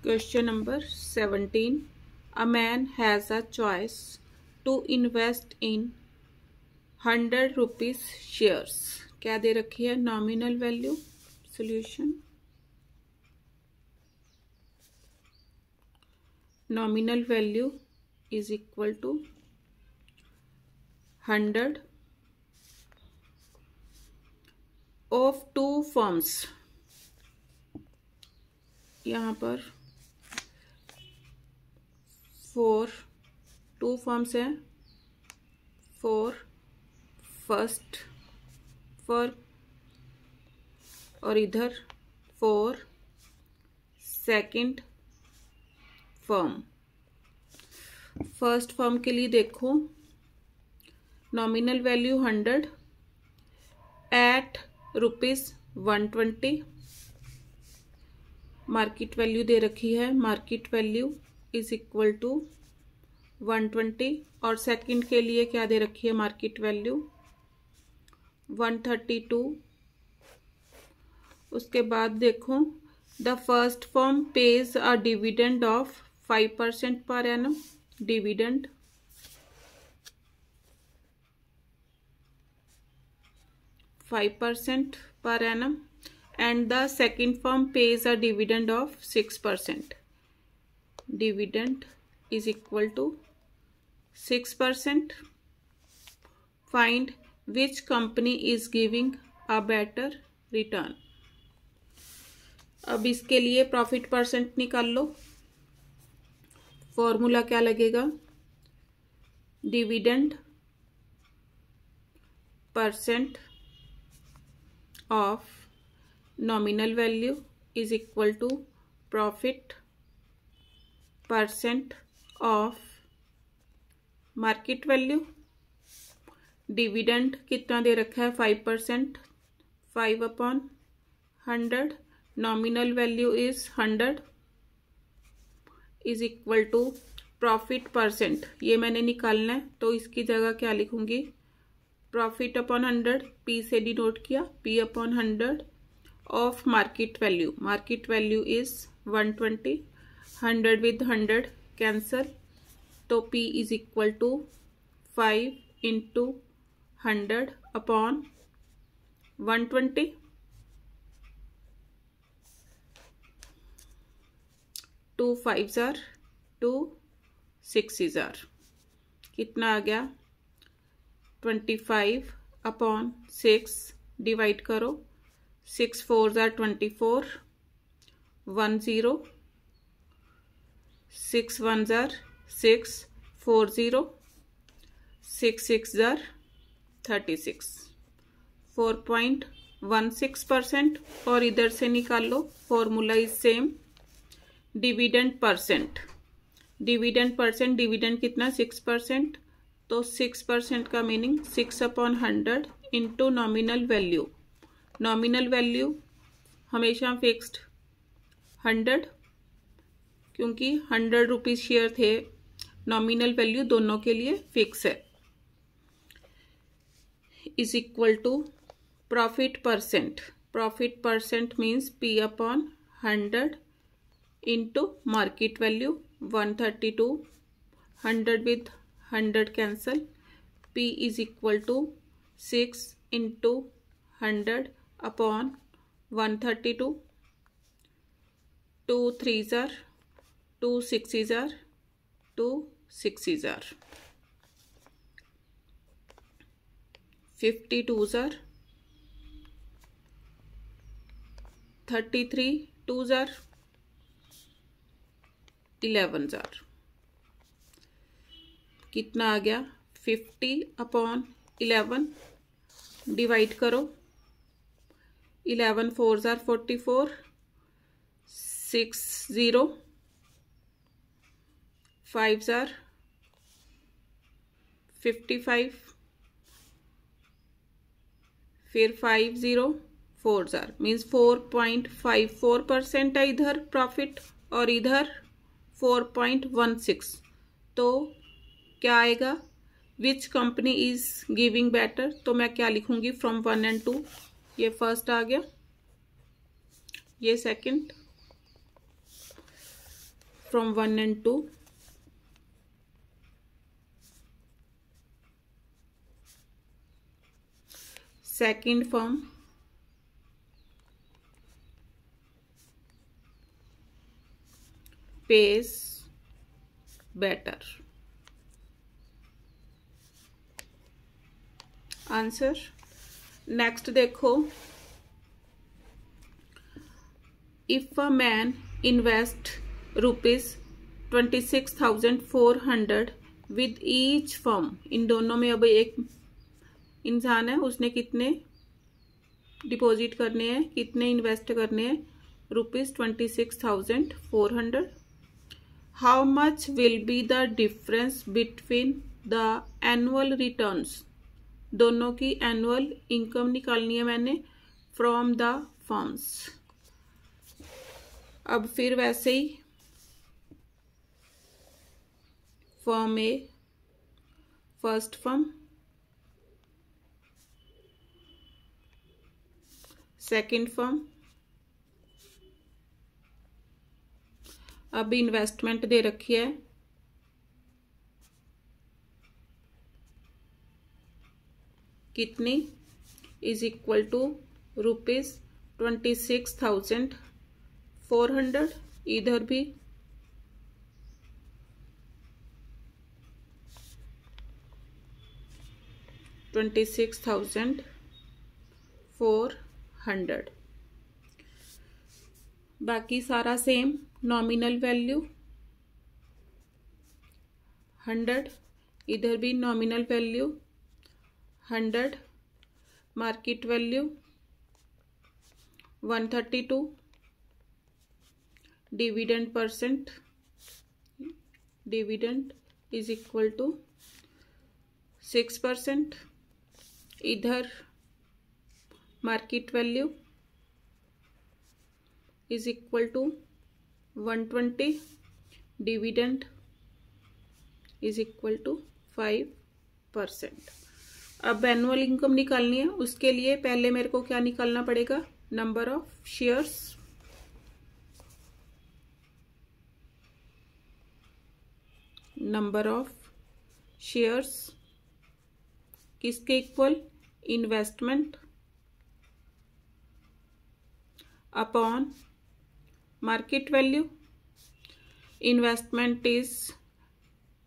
Question number 17. A man has a choice to invest in 100 rupees shares. क्या दे रखी है? Nominal value. Solution. Nominal value is equal to 100 of two firms. यहाँ पर 2 firms हैं. 4 first firm और इधर 4 सेकंड फर्म. फर्स्ट फर्म के लिए देखो, nominal value 100 at ₹120. Market value दे रखी है. Market value is equal to 120. और सेकंड के लिए क्या दे रखी है? Market value 132. उसके बाद देखो, the first firm pays a dividend of 5% per annum. Dividend %5 per annum, and the second firm pays a dividend of 6%. Dividend is equal to 6%. Find which company is giving a better return. अब इसके लिए profit percent निकाल लो. Formula क्या लगेगा? Dividend percent of nominal value is equal to profit percent of market value. Dividend कितना दे रखा है? 5%. 5/100. Nominal value is 100 is equal to profit percent. ये मैंने निकालना है, तो इसकी जगह क्या लिखूंगी? Profit upon 100. पी से डिनोट किया. P upon 100 of market value. Market value is 120. 100 with 100 cancel, तो P is equal to 5 into 100 upon 120. 2 5s are 2 6s are. कितना आ गया? 25 अपॉन 6. डिवाइड करो. 6 4s are 24. 1 0. 6 1s are 6. 4 0. 6 6s are 36. 4.16%. और इधर से निकाल लो. Formula is same. Dividend percent. Dividend percent, dividend कितना? 6%. तो 6% का meaning 6/100 into nominal value. Nominal value हमेशा फिक्स्ड 100, क्योंकि 100 रुपीज शेयर थे. नॉमिनल वैल्यू दोनों के लिए फिक्स है. Is equal to profit percent. Profit percent means P/100 into market value 132. 100 with 100 cancel. P is equal to 6 into 100 upon 132. 2 3s are 2 6s are 2 6s are. 52s are 33. 2s are 11s are. कितना आ गया? 50/11. Divide करो. 11 4s are 44. 6 0. 5s are 55. फिर 5 0. 4s are means 4.54% है इधर profit, और इधर 4.16. तो क्या आएगा? Which company is giving better. तो मैं क्या लिखूंगी? From 1 and 2. ये फर्स्ट आ गया, ये second. from 1 and 2. Second firm pays better. Answer next देखो, if a man invest ₹26,400 with each firm, इन दोनों में अब एक इंसान है, उसने कितने डिपॉजिट करने हैं, कितने इन्वेस्ट करने हैं, ₹26,400. How much will be the difference between the annual returns, दोनों की एनुअल इनकम निकालनी है मैंने फ्रॉम द फर्म्स. अब फिर वैसे ही फर्म ए, फर्स्ट फर्म, सेकंड फर्म. अब इन्वेस्टमेंट दे रखी है कितनी, इज इक्वल टू ₹26,400. इधर भी ₹26,400. बाकी सारा सेम. नॉमिनल वैल्यू 100, इधर भी nominal value 100, market value 132, dividend percent, dividend is equal to 6%. इधर market value is equal to 120, dividend is equal to 5%. अब एनुअल इनकम निकालनी है, उसके लिए पहले मेरे को क्या निकालना पड़ेगा, number of shares. Number of shares किसके equal, investment upon market value. Investment is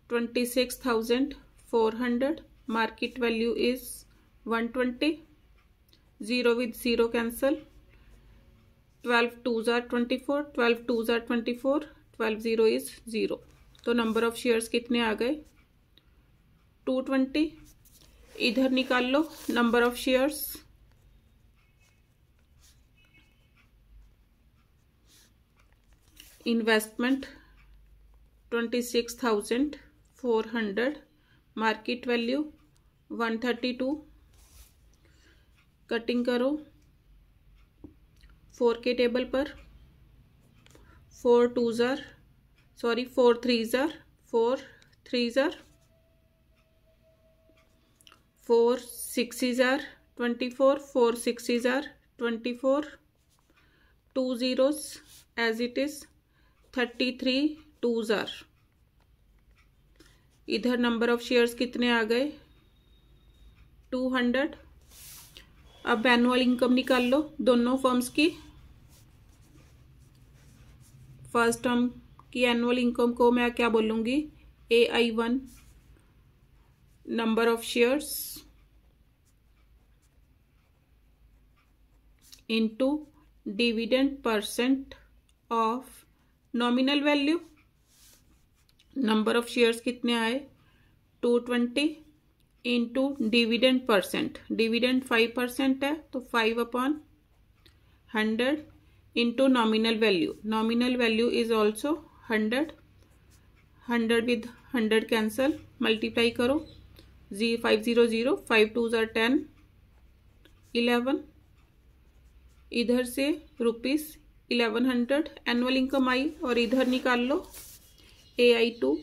26,400, market value is 120, 0 with 0 cancel, 12 2s are 24, 12 2s are 24, 12 0 is 0. तो नंबर ऑफ शेयर्स कितने आ गए, 220. इधर निकाल लो number of shares. Investment 26,400, market value 132. Cutting करो 4 के table पर, 4 2s are 4 3s are 4 3s are 4 6s are 24, 4 6s are 24, 2 zeros as it is, 33 2s are. इधर नंबर ऑफ शेयर्स कितने आ गए, 200. अब एनुअल इनकम निकाल लो दोनों फर्म्स की. फर्स्ट टर्म की एनुअल इनकम को मैं क्या बोलूंगी, AI1 number of shares into dividend percent of nominal value. Number of shares कितने आए, 220 इंटू डिविडेंड परसेंट, डिविडेंड 5% है तो 5/100 into nominal value. Nominal value is also 100, 100 with 100 cancel, multiply करो 500, 5 2s are 10, 11. इधर से ₹1100 एनुअल इनकम आई. और इधर निकाल लो AI2.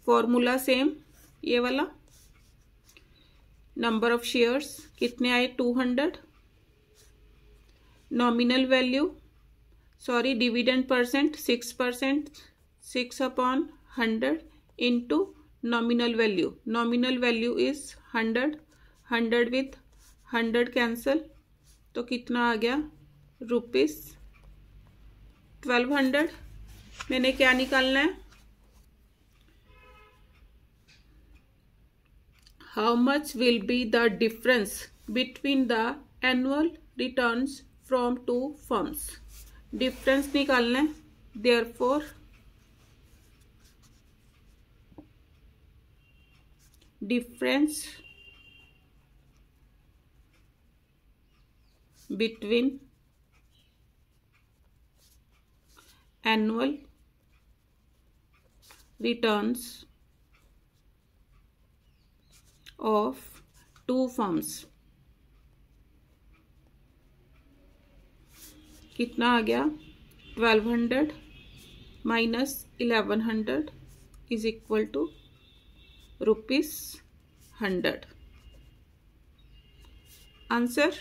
फॉर्मूला सेम ये वाला. नंबर ऑफ शेयर्स कितने आए, 200. Nominal value sorry dividend percent 6%, 6/100 into nominal value. Nominal value is 100. 100 with 100 cancel, तो कितना आ गया ₹1200. मैंने क्या निकालना है? How much will be the difference between the annual returns from two firms. Difference निकालना है. Therefore difference between annual returns of two firms कितना आ गया? 1200 minus 1100 is equal to ₹100. Answer